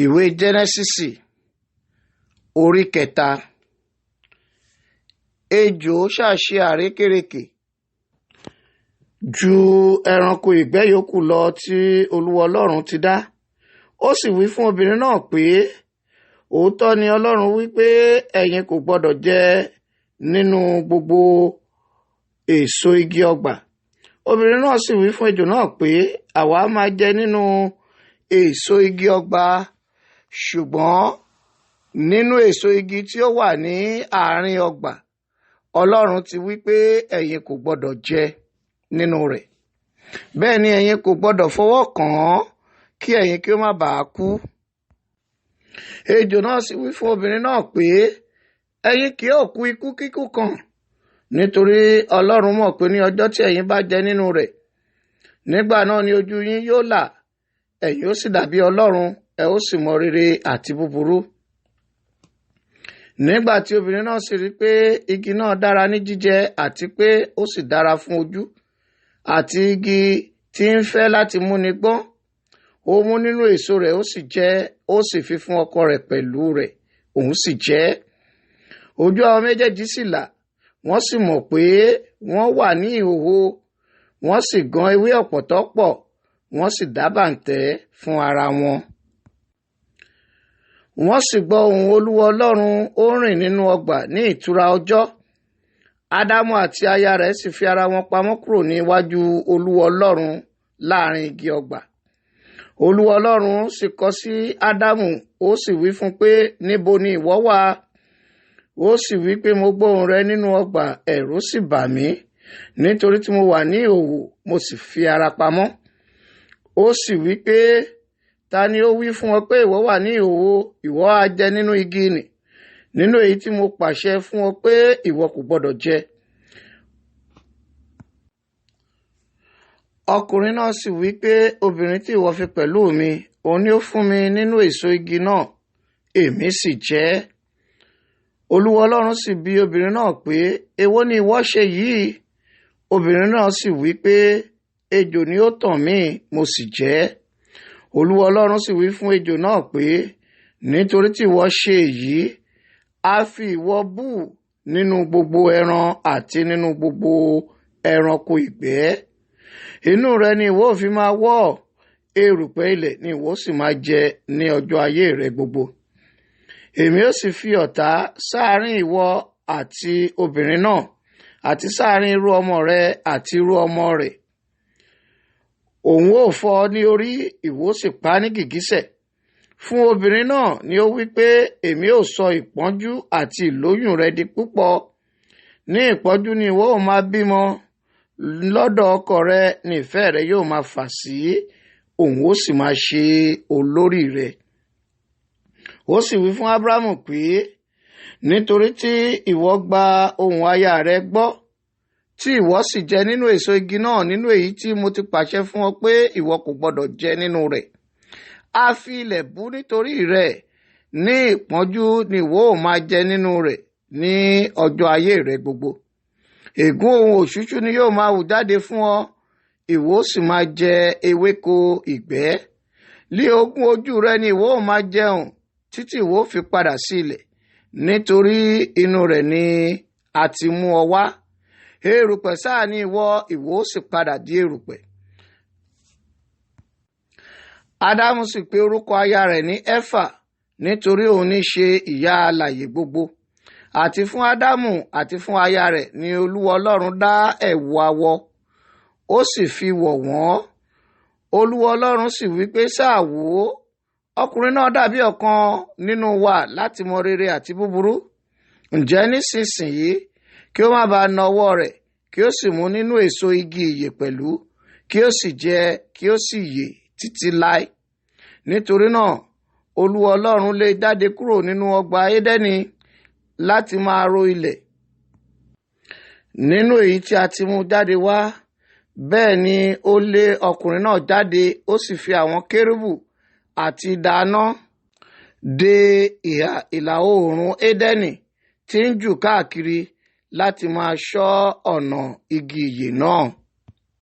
Ìwé Jẹ́nẹ́sísì orí 3. Ejò ṣàṣe àrékérekè ju ẹranko ìgbẹ́ yòókù lọ tí Olúwa Ọlọ́run ti dá. Ó sì wí fún obìnrin náà pé, òótọ́ ni Ọlọ́run wí pé ẹ̀yin kò gbọdọ̀ jẹ nínú gbogbo èso igi ọgbà. Obìnrin náà sì wí fún ejò náà pé, àwa máa jẹ nínú èso igi ọgbà, ṣùgbọ́n nínú èso igi tí ó wà ní àárín ọgbà, Ọlọ́run ti wí pé ẹ̀yin kò gbọdọ̀ jẹ nínú rẹ̀. Bẹ́ẹ̀ ni ẹ̀yin kò gbọdọ̀ fọwọ́ kàn án kí ẹ̀yin kí ó má bàa kú. Ejò náà sì wí fún obìnrin náà pé, ẹ̀yin kì yóò kú ikú kíkú kan, nítorí Ọlọ́run mọ̀ pé ní ọjọ́ tí ẹ̀yin bá jẹ nínú rẹ̀, nígbà náà ni ojú yín yóò là, ẹ̀yin ó sì dàbí Ọlọ́run, ẹ ó sì mọ rere àti búburú. Nígbà tí obìnrin náà sì rí pé igi náà dára ní jíjẹ àti pé ó sì dára fún ojú, àti igi tí ń fẹ́ láti múni gbọ́n, ó mú nínú èso rẹ̀ ó sì jẹ, ó sì fi fún ọkọ rẹ̀ pẹ̀lú rẹ̀, òun sì jẹ. Ojú àwọn méjèèjì sì là, wọ́n sì mọ̀ pé wọ́n wà ní ìhòhò, wọ́n sì gan ewé ọ̀pọ̀tọ́ pọ̀, wọ́n sì dá bàǹtẹ́ fún ara wọn. Wọ́n sì gbọ́ ohùn Olúwa Ọlọ́run ó rìn nínú ọgbà ní ìtura ọjọ́. Ádámù àti aya rẹ̀ sì fi ara wọn pamọ́ kúrò ní iwájú Olúwa Ọlọ́run láàrin igi ọgbà. Olúwa Ọlọ́run sì kọ sí Ádámù, ó sì wí fún pé, níbo ni ìwọ wà? Ó sì wí pé, mo gbọ́ ohùn rẹ nínú ọgbà, ẹ̀rù sì bà mí, nítorí tí mo wà ní ìhòhò, mo sì fi ara pamọ́. Ó sì wí pé, ta ni ó wí fún ọ pé ìwọ wà ní ìhòhò? Ìwọ á jẹ nínú igi nì, nínú èyí tí mo pàṣẹ fún ọ pé ìwọ kò gbọdọ̀ jẹ. Ọkùnrin náà sì wí pé, obìnrin tí ìwọ fi pẹ̀lú mi, òun ni ó fún mi nínú èso igi náà, èmi sì jẹ ẹ́. Olúwa Ọlọ́run sì bi obìnrin náà pé, èwo ni ìwọ ṣe yìí? Obìnrin náà sì wí pé, ejò ni ó tàn mí, mo sì jẹ ẹ́. Olúwa Ọlọ́run sì wí fún ejò náà pé, nítorí tí ìwọ ṣe èyí, a fi ìwọ bú nínú gbogbo ẹran àti nínú gbogbo ẹranko ìgbẹ́. Inú rẹ ni ìwọ ó fi máa wọ́, erùpẹ̀ ilẹ̀ ni ìwọ sì máa jẹ ní ọjọ́ ayé rẹ gbogbo. Èmi ó sì fi ọ̀tá sáàárín ìwọ àti obìnrin náà, àti sáàárín irú ọmọ rẹ àti irú ọmọ rẹ̀. Òun ó fọ́ ọ ní orí, ìwọ sì pa á ní gìgísẹ̀. Fún obìnrin náà ni ó wí pé, èmi ó sọ ìpọ́njú àti ìlóyún rẹ di púpọ̀. Ní ìpọ́njú ni ìwọ ó máa bímọ, lọ́dọ̀ ọkọ rẹ ni ìfẹ́ rẹ yóò máa fà sí, òun ó sì máa ṣe olórí rẹ. Ó sì wí fún Ábúráhámù pé, nítorí tí ìwọ gba ohùn aya rẹ gbọ́, tí ìwọ sì jẹ nínú èso igi náà, nínú èyí tí mo ti pàṣẹ fún ọ pé ìwọ kò gbọdọ̀ jẹ nínú rẹ̀, a fi ilẹ̀ bú nítorí rẹ̀, ní ìpọ́njú ni ìwọ ó máa jẹ nínú rẹ̀ ní ọjọ́ ayé rẹ gbogbo. Ègún ohun òṣùṣú ni yóò máa hù jáde fún ọ, ìwọ ó sì máa jẹ ewéko ìgbẹ́. Lí ogún ojú rẹ ni ìwọ ó máa jẹun, títí ìwọ ó fi padà sí ilẹ̀, nítorí inú rẹ̀ ni a ti mú ọ wá. Erùpẹ̀ sáà ni ìwọ ó sì padà di erùpẹ̀. Ádámù sì pe orúkọ aya rẹ̀ ní Éfà, nítorí òun ní ṣe ìyá alààyè gbogbo. Àti fún Ádámù àti fún aya rẹ̀ ni Olúwa Ọlọ́run dá ẹ̀wù awọ, ó sì fi wọ̀ wọ́n. Olúwa Ọlọ́run sì wí pé, sáà wò ó, ọkùnrin náà dàbí ọ̀kan nínú wa láti mọ rere àti búburú. Ǹjẹ́ nísinsìnyí kí ó má bàa na ọwọ́ rẹ̀, kí ó sì mú nínú èso igi ìyè pẹ̀lú, kí ó sì jẹ, kí ó sì yè títí láé. Nítorí náà Olúwa Ọlọ́run lé jáde kúrò nínú ọgbà Édẹ́nì láti máa ro ilẹ̀, nínú èyí tí a ti mú jáde wá. Bẹ́ẹ̀ ni ó lé ọkùnrin náà jáde, ó sì fi àwọn kérúbù àti idà iná dé ìhà ìlà oòrùn Édẹ́nì tí ń jù káàkiri láti máa ṣọ́ ọ̀nà igi ìyè náà.